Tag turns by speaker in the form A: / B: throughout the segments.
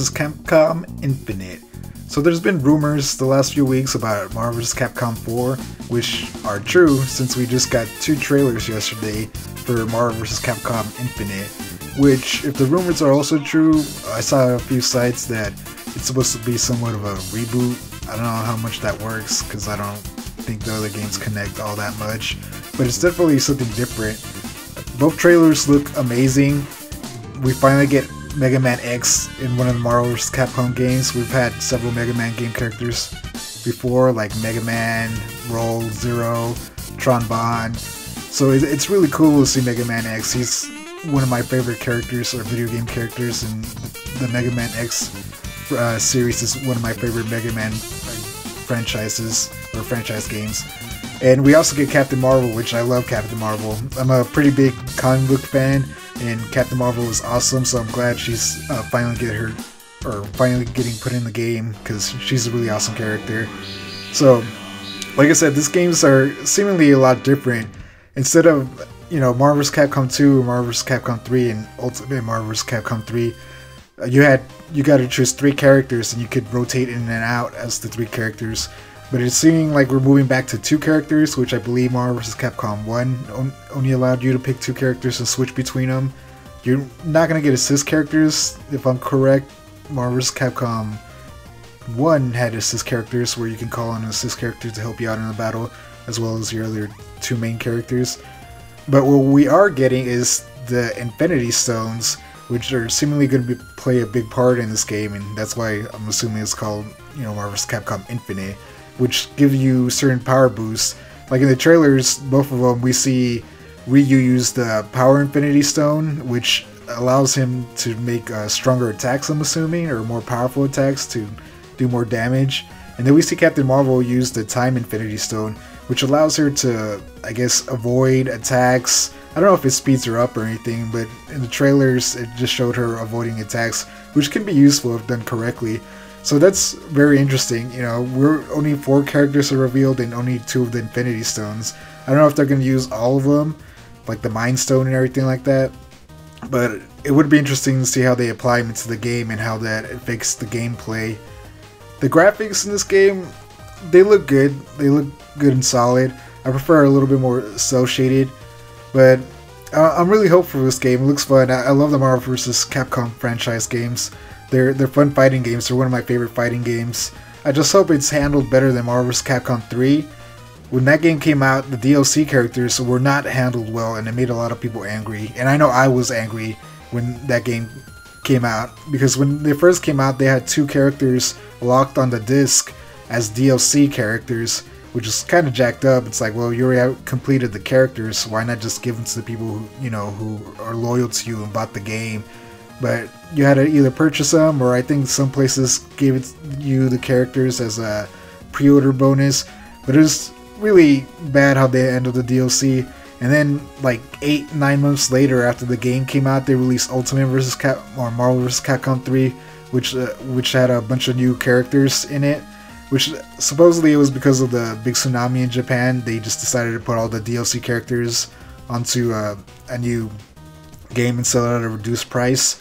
A: vs. Capcom Infinite. So there's been rumors the last few weeks about Marvel vs. Capcom 4, which are true since we just got 2 trailers yesterday for Marvel vs. Capcom Infinite, which, if the rumors are also true, I saw a few sites that it's supposed to be somewhat of a reboot. I don't know how much that works because I don't think the other games connect all that much, but it's definitely something different. Both trailers look amazing. We finally get Megaman X in one of the Marvel vs. Capcom games. We've had several Megaman game characters before, like Megaman, Roll, Zero, Tron Bonne. So it's really cool to see Megaman X. He's one of my favorite characters, or video game characters, and the Megaman X series is one of my favorite Megaman franchises, or franchise games. And we also get Captain Marvel, which I love Captain Marvel. I'm a pretty big comic book fan, and Captain Marvel is awesome, so I'm glad she's finally getting put in the game, because she's a really awesome character. So, like I said, these games are seemingly a lot different. Instead of, Marvel vs. Capcom 2, Marvel vs. Capcom 3, and Ultimate Marvel vs. Capcom 3, you got to choose 3 characters, and you could rotate in and out as the 3 characters. But it's seeming like we're moving back to 2 characters, which I believe Marvel vs. Capcom 1 only allowed you to pick 2 characters and switch between them. You're not going to get assist characters, if I'm correct. Marvel vs. Capcom 1 had assist characters where you can call on an assist character to help you out in the battle, as well as your other 2 main characters. But what we are getting is the Infinity Stones, which are seemingly going to play a big part in this game, and that's why I'm assuming it's called, Marvel vs. Capcom Infinite, which give you certain power boosts. Like in the trailers, both of them, we see Ryu use the Power Infinity Stone, which allows him to make stronger attacks, I'm assuming, or more powerful attacks to do more damage. And then we see Captain Marvel use the Time Infinity Stone, which allows her to, I guess, avoid attacks. I don't know if it speeds her up or anything, but in the trailers it just showed her avoiding attacks, which can be useful if done correctly. So that's very interesting. We're only 4 characters are revealed and only 2 of the Infinity Stones. I don't know if they're going to use all of them, like the Mind Stone and everything like that, but it would be interesting to see how they apply them into the game and how that affects the gameplay. The graphics in this game, they look good. They look good and solid. I prefer a little bit more cel-shaded, but I'm really hopeful for this game. It looks fun. I love the Marvel vs. Capcom franchise games. They're fun fighting games. They're one of my favorite fighting games. I just hope it's handled better than Marvel vs. Capcom 3. When that game came out, the DLC characters were not handled well, and it made a lot of people angry. And I know I was angry when that game came out, because when they first came out, they had 2 characters locked on the disc as DLC characters, which is kind of jacked up. It's like, well, you already completed the characters, why not just give them to the people who are loyal to you and bought the game? But you had to either purchase them, or I think some places gave you the characters as a pre-order bonus. But it was really bad how they handled the DLC. And then, like 8-9 months later, after the game came out, they released Ultimate vs. Marvel vs. Capcom 3, which had a bunch of new characters in it. Which supposedly it was because of the big tsunami in Japan. They just decided to put all the DLC characters onto a new game and sell it at a reduced price.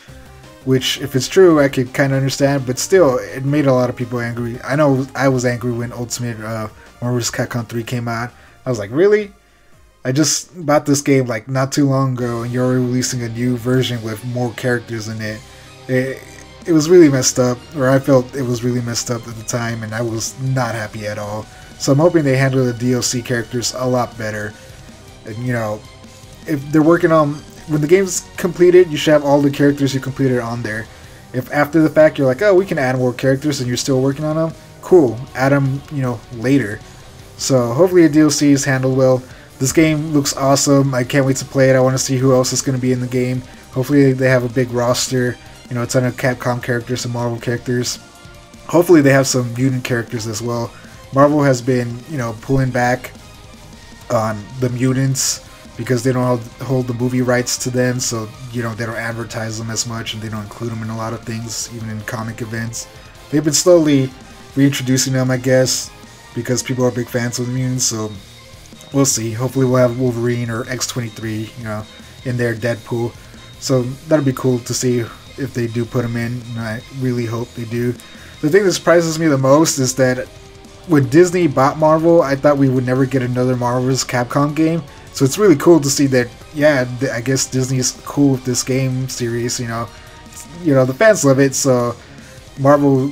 A: Which, if it's true, I could kind of understand, but still, it made a lot of people angry. I know I was angry when Ultimate Marvel vs. Capcom 3 came out. I was like, really? I just bought this game like not too long ago, and you're already releasing a new version with more characters in it. It was really messed up, or I felt it was really messed up at the time, and I was not happy at all. So I'm hoping they handle the DLC characters a lot better. And if they're working on, when the game's completed, you should have all the characters you completed on there. If after the fact you're like, oh, we can add more characters and you're still working on them, cool, add them, later. So hopefully the DLC is handled well. This game looks awesome. I can't wait to play it. I want to see who else is going to be in the game. Hopefully they have a big roster. A ton of Capcom characters and Marvel characters. Hopefully they have some mutant characters as well. Marvel has been, pulling back on the mutants because they don't hold the movie rights to them, so, they don't advertise them as much, and they don't include them in a lot of things, even in comic events. They've been slowly reintroducing them, I guess, because people are big fans of the mutants, so we'll see. Hopefully we'll have Wolverine or X-23, in their Deadpool. So that'll be cool to see if they do put them in, and I really hope they do. The thing that surprises me the most is that when Disney bought Marvel, I thought we would never get another Marvel vs. Capcom game. So it's really cool to see that, yeah, I guess Disney's cool with this game series, you know. The fans love it, so Marvel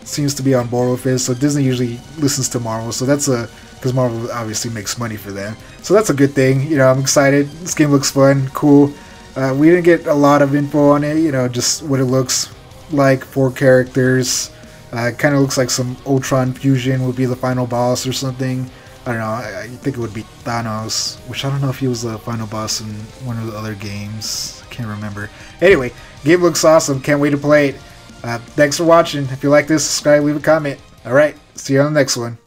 A: seems to be on board with it. So Disney usually listens to Marvel, so that's because Marvel obviously makes money for them. So that's a good thing, I'm excited. This game looks fun, cool. We didn't get a lot of info on it, just what it looks like, 4 characters. Kind of looks like some Ultron fusion would be the final boss or something. I don't know, I think it would be Thanos, which I don't know if he was the final boss in one of the other games. I can't remember. Anyway, game looks awesome. Can't wait to play it. Thanks for watching. If you like this, subscribe, leave a comment. Alright, see you on the next one.